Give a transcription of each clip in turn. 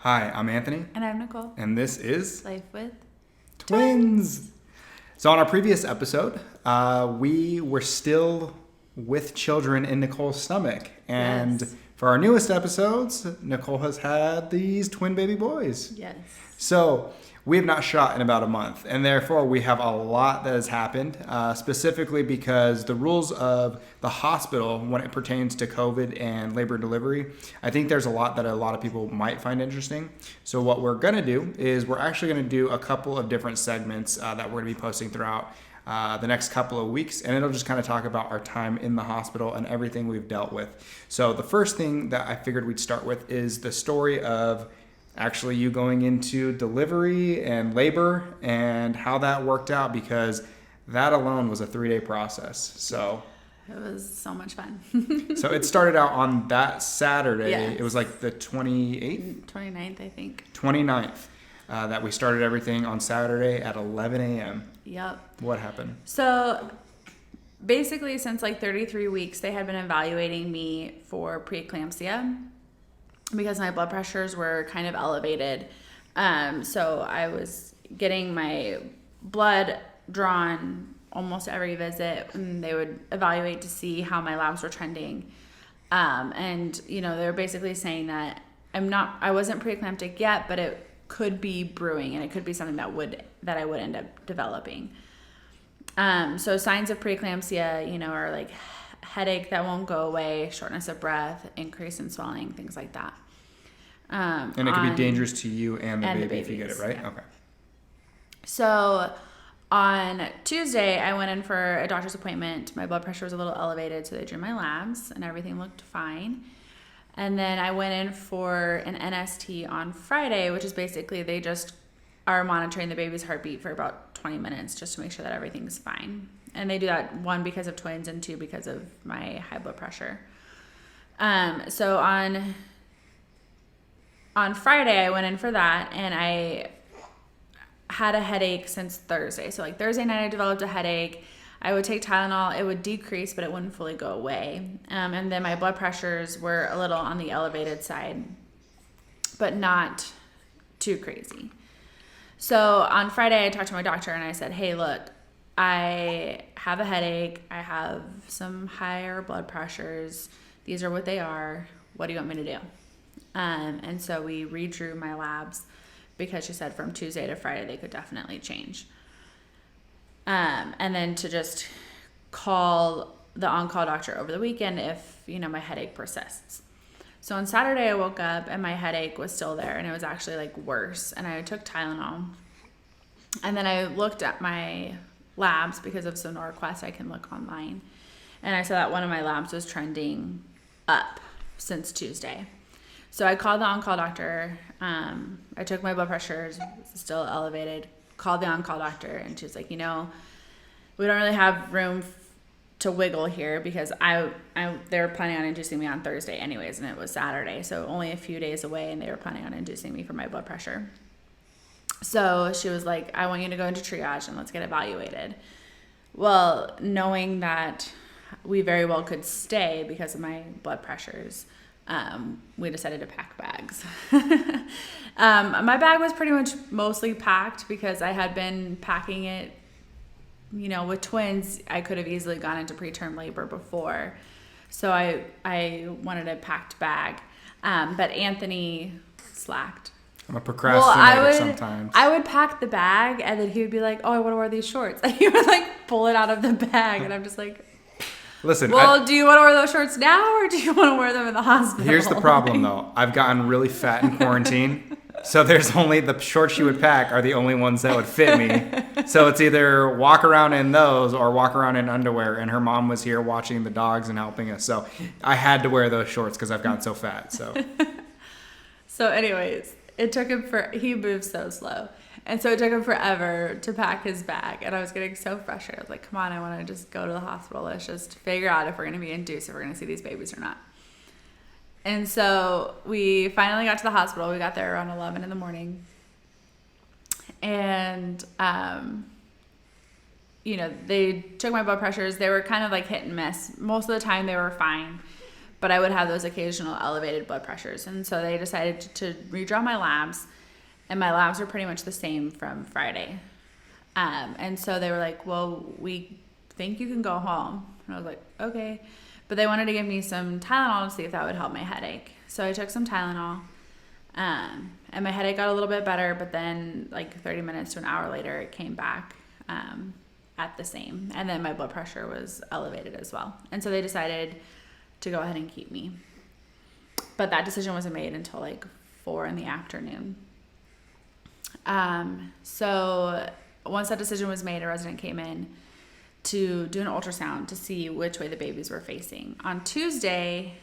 Hi, I'm Anthony. And I'm Nicole. And this is Life with Twins. So on our previous episode, we were still with children in Nicole's stomach. And Yes. for our newest episodes, Nicole has had these twin baby boys. Yes. So we have not shot in about a month, and therefore we have a lot that has happened, specifically because the rules of the hospital when it pertains to COVID and labor and delivery, I think there's a lot that a lot of people might find interesting. So what we're going to do is we're actually going to do a couple of different segments that we're going to be posting throughout the next couple of weeks, and it'll just kind of talk about our time in the hospital and everything we've dealt with. So the first thing that I figured we'd start with is the story of actually you going into delivery and labor and how that worked out, because that alone was a 3-day process. So it was so much fun. so it started out on that Saturday. Yes. It was like the 28th? 29th, I think. 29th. That we started everything on Saturday at 11 a.m. Yep. What happened? So basically, since like 33 weeks, they had been evaluating me for preeclampsia because my blood pressures were kind of elevated. So I was getting my blood drawn almost every visit, and they would evaluate to see how my labs were trending. And they were basically saying that I wasn't preeclamptic yet, but it could be brewing, and it could be something that I would end up developing. So signs of preeclampsia, are like headache that won't go away, shortness of breath, increase in swelling, things like that. And it could be dangerous to you and the baby babies, if you get it, right? Yeah. Okay. So on Tuesday, I went in for a doctor's appointment. My blood pressure was a little elevated, so they drew my labs, and everything looked fine. And then I went in for an NST on Friday, which is basically they just are monitoring the baby's heartbeat for about 20 minutes just to make sure that everything's fine. And they do that, 1, because of twins, and 2, because of my high blood pressure. So on Friday, I went in for that, and I had a headache since Thursday. So like Thursday night, I developed a headache. I would take Tylenol, it would decrease, but it wouldn't fully go away. And then my blood pressures were a little on the elevated side, but not too crazy. So on Friday, I talked to my doctor and I said, hey, look, I have a headache. I have some higher blood pressures. These are what they are. What do you want me to do? And so we redrew my labs because she said from Tuesday to Friday, they could definitely change. And then to just call the on-call doctor over the weekend if, my headache persists. So on Saturday, I woke up and my headache was still there, and it was actually like worse. And I took Tylenol. And then I looked at my labs because of Sonora Quest. I can look online. And I saw that one of my labs was trending up since Tuesday. So I called the on-call doctor. I took my blood pressures, still elevated, called the on-call doctor, and she was like, we don't really have room to wiggle here because they were planning on inducing me on Thursday anyways, and it was Saturday, so only a few days away, and they were planning on inducing me for my blood pressure. So she was like, I want you to go into triage and let's get evaluated. Well, knowing that we very well could stay because of my blood pressures, we decided to pack bags. My bag was pretty much mostly packed because I had been packing it, with twins. I could have easily gone into preterm labor before. So I wanted a packed bag. But Anthony slacked. I'm a procrastinator sometimes. I would pack the bag, and then he would be like, oh, I want to wear these shorts. And he would pull it out of the bag, and I'm just like, listen. Well, do you want to wear those shorts now, or do you want to wear them in the hospital? Here's the problem, though. I've gotten really fat in quarantine, so there's only the shorts you would pack are the only ones that would fit me. So it's either walk around in those or walk around in underwear. And her mom was here watching the dogs and helping us, so I had to wear those shorts because I've gotten so fat. So anyways, he moves so slow. And so it took him forever to pack his bag. And I was getting so frustrated. I was like, come on, I want to just go to the hospital. Let's just figure out if we're going to be induced, if we're going to see these babies or not. And so we finally got to the hospital. We got there around 11 in the morning. And, they took my blood pressures. They were kind of like hit and miss. Most of the time they were fine. but I would have those occasional elevated blood pressures. And so they decided to redraw my labs, and my labs were pretty much the same from Friday. And so they were like, well, we think you can go home. And I was like, okay. But they wanted to give me some Tylenol to see if that would help my headache. So I took some Tylenol, and my headache got a little bit better, but then like 30 minutes to an hour later, it came back at the same. And then my blood pressure was elevated as well. And so they decided to go ahead and keep me. But that decision wasn't made until like 4 p.m. So once that decision was made, a resident came in to do an ultrasound to see which way the babies were facing. On Tuesday,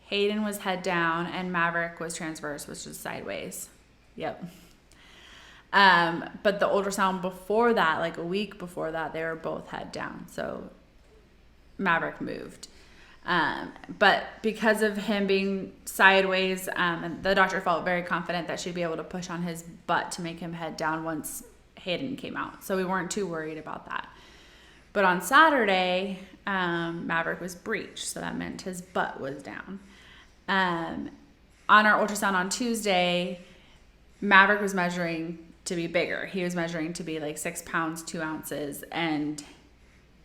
Hayden was head down and Maverick was transverse, which is sideways. Yep. But the ultrasound before that, like a week before that, they were both head down. So Maverick moved. But because of him being sideways, and the doctor felt very confident that she'd be able to push on his butt to make him head down once Hayden came out. So we weren't too worried about that. But on Saturday, Maverick was breech, so that meant his butt was down. On our ultrasound on Tuesday, Maverick was measuring to be bigger. He was measuring to be like 6 pounds, 2 ounces, and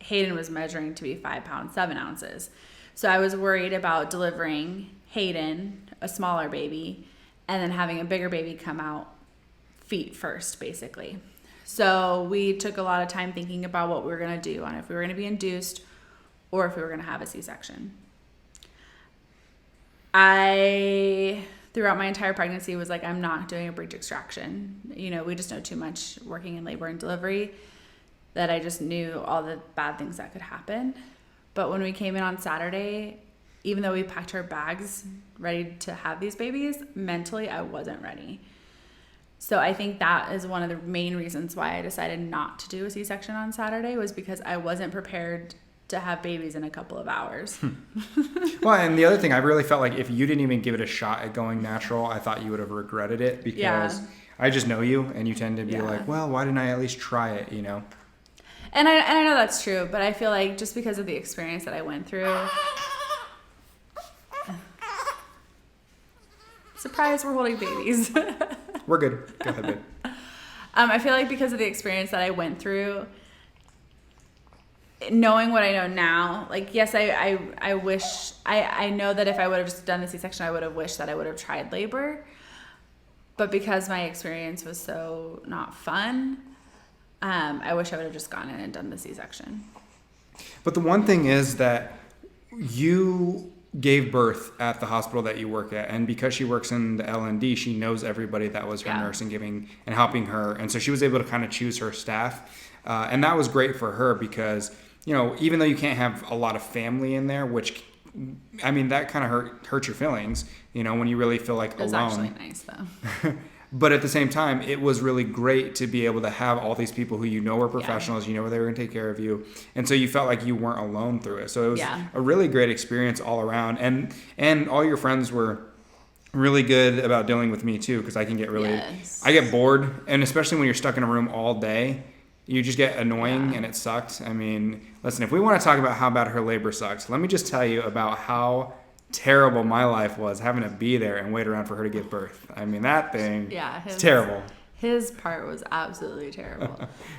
Hayden was measuring to be 5 pounds, 7 ounces. So I was worried about delivering Hayden, a smaller baby, and then having a bigger baby come out feet first, basically. So we took a lot of time thinking about what we were going to do, on if we were going to be induced or if we were going to have a C-section. I, throughout my entire pregnancy, was like, I'm not doing a breech extraction. You know, we just know too much working in labor and delivery that I just knew all the bad things that could happen. But when we came in on Saturday, even though we packed our bags ready to have these babies, mentally I wasn't ready. So I think that is one of the main reasons why I decided not to do a C-section on Saturday, was because I wasn't prepared to have babies in a couple of hours. Well, and the other thing, I really felt like if you didn't even give it a shot at going natural, I thought you would have regretted it, because I just know you, and you tend to be like, well, why didn't I at least try it, you know? And I know that's true, but I feel like just because of the experience that I went through. Surprise, we're holding babies. We're good. Go ahead, babe. I feel like because of the experience that I went through, knowing what I know now, like, yes, I wish, I know that if I would have just done the C-section, I would have wished that I would have tried labor. But because my experience was so not fun, I wish I would have just gone in and done the C-section. But the one thing is that you gave birth at the hospital that you work at, and because she works in the L&D, she knows everybody that was her nurse and giving and helping her, and so she was able to kind of choose her staff, and that was great for her, because, you know, even though you can't have a lot of family in there, which, I mean, that kind of hurts your feelings, you know, when you really feel like It's alone. actually nice though. But at the same time, it was really great to be able to have all these people who you know were professionals, you know they were going to take care of you. And so you felt like you weren't alone through it. So it was a really great experience all around. And all your friends were really good about dealing with me too, because I can get I get bored. And especially when you're stuck in a room all day, you just get annoying and it sucks. I mean, listen, if we want to talk about how bad her labor sucks, let me just tell you about how terrible my life was having to be there and wait around for her to give birth. I mean, that thing is terrible. His part was absolutely terrible.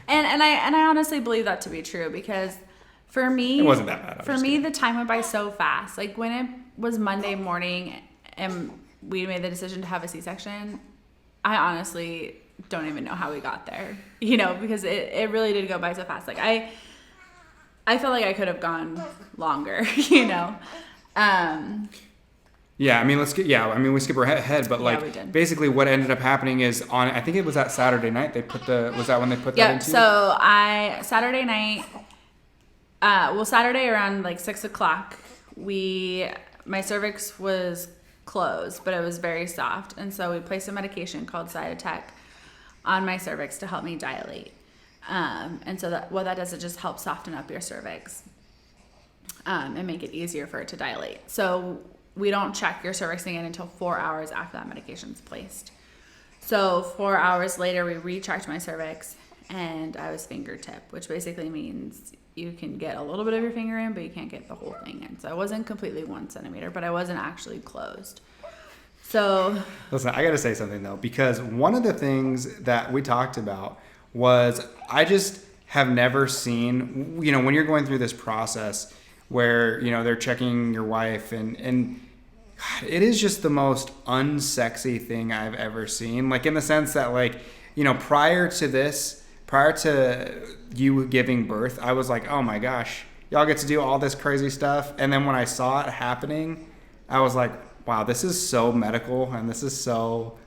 and I honestly believe that to be true, because for me, it wasn't that bad. For me, the time went by so fast. Like when it was Monday morning and we made the decision to have a C-section, I honestly don't even know how we got there, you know, because it really did go by so fast. Like I feel like I could have gone longer, you know. Yeah, I mean, we skip ahead, but like basically what ended up happening is I think it was that Saturday night was that when they put that into? So Saturday night, Saturday around like 6 o'clock, my cervix was closed, but it was very soft. And so we placed a medication called Cytotec on my cervix to help me dilate. And so what that does, it just helps soften up your cervix. And make it easier for it to dilate. So we don't check your cervix again until 4 hours after that medication's placed. So 4 hours later, we rechecked my cervix, and I was fingertip, which basically means you can get a little bit of your finger in, but you can't get the whole thing in. So I wasn't completely 1 centimeter, but I wasn't actually closed. So listen, I got to say something though, because one of the things that we talked about was I just have never seen, you know, when you're going through this process where, you know, they're checking your wife and God, it is just the most unsexy thing I've ever seen. Like in the sense that like, you know, prior to you giving birth, I was like, oh my gosh, y'all get to do all this crazy stuff. And then when I saw it happening, I was like, wow, this is so medical and this is so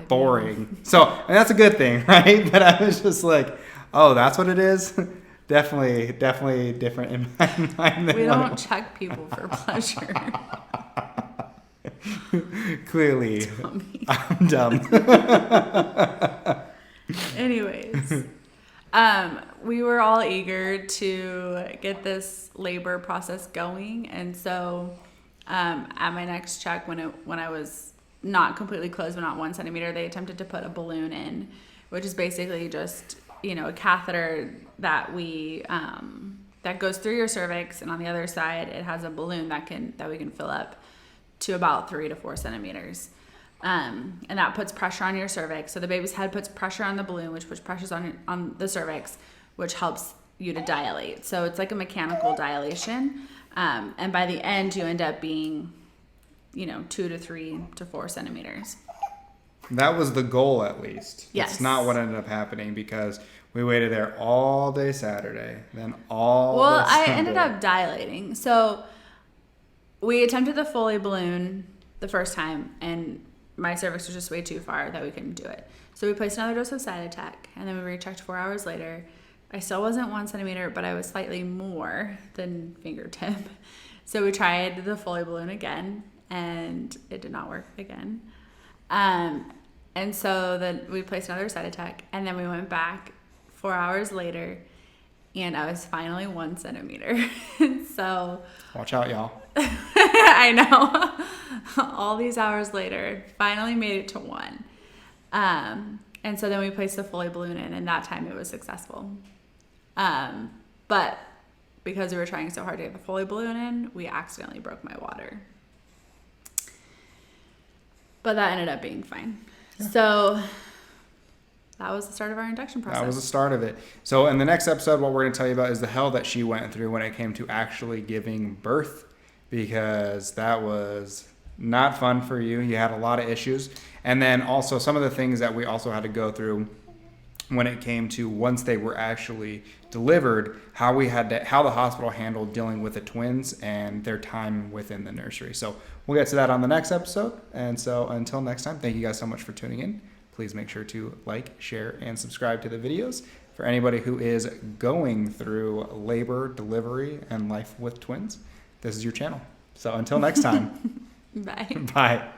boring. So, and that's a good thing, right? But I was just like, oh, that's what it is? Definitely different in my mind. We don't check people for pleasure. Clearly, I'm dumb. Anyways, we were all eager to get this labor process going, and so at my next check, when I was not completely closed, but not 1 centimeter, they attempted to put a balloon in, which is basically just, you know, a catheter that we that goes through your cervix, and on the other side it has a balloon that we can fill up to about 3 to 4 centimeters. And that puts pressure on your cervix. So the baby's head puts pressure on the balloon, which puts pressures on the cervix, which helps you to dilate. So it's like a mechanical dilation. And by the end, you end up being, you know, 2 to 3 to 4 centimeters. That was the goal, at least. Yes. It's not what ended up happening because we waited there all day Saturday, then all Well, day I Sunday. ended up dilating. So we attempted the Foley balloon the first time, and my cervix was just way too far that we couldn't do it. So we placed another dose of Cytotec, and then we rechecked 4 hours later. I still wasn't 1 centimeter, but I was slightly more than fingertip. So we tried the Foley balloon again, and it did not work again. And so then we placed another Cytotec, and then we went back 4 hours later, and I was finally 1 centimeter. So Watch out, y'all. I know. All these hours later, finally made it to 1. And so then we placed the Foley balloon in, and that time it was successful. But because we were trying so hard to get the Foley balloon in, we accidentally broke my water. But that ended up being fine. Yeah. So that was the start of our induction process. That was the start of it. So in the next episode, what we're going to tell you about is the hell that she went through when it came to actually giving birth, because that was not fun for you. You had a lot of issues. And then also some of the things that we also had to go through when it came to once they were actually delivered, how the hospital handled dealing with the twins and their time within the nursery. So we'll get to that on the next episode. And so until next time, thank you guys so much for tuning in. Please make sure to like, share, and subscribe to the videos. For anybody who is going through labor, delivery, and life with twins, this is your channel. So until next time. Bye. Bye.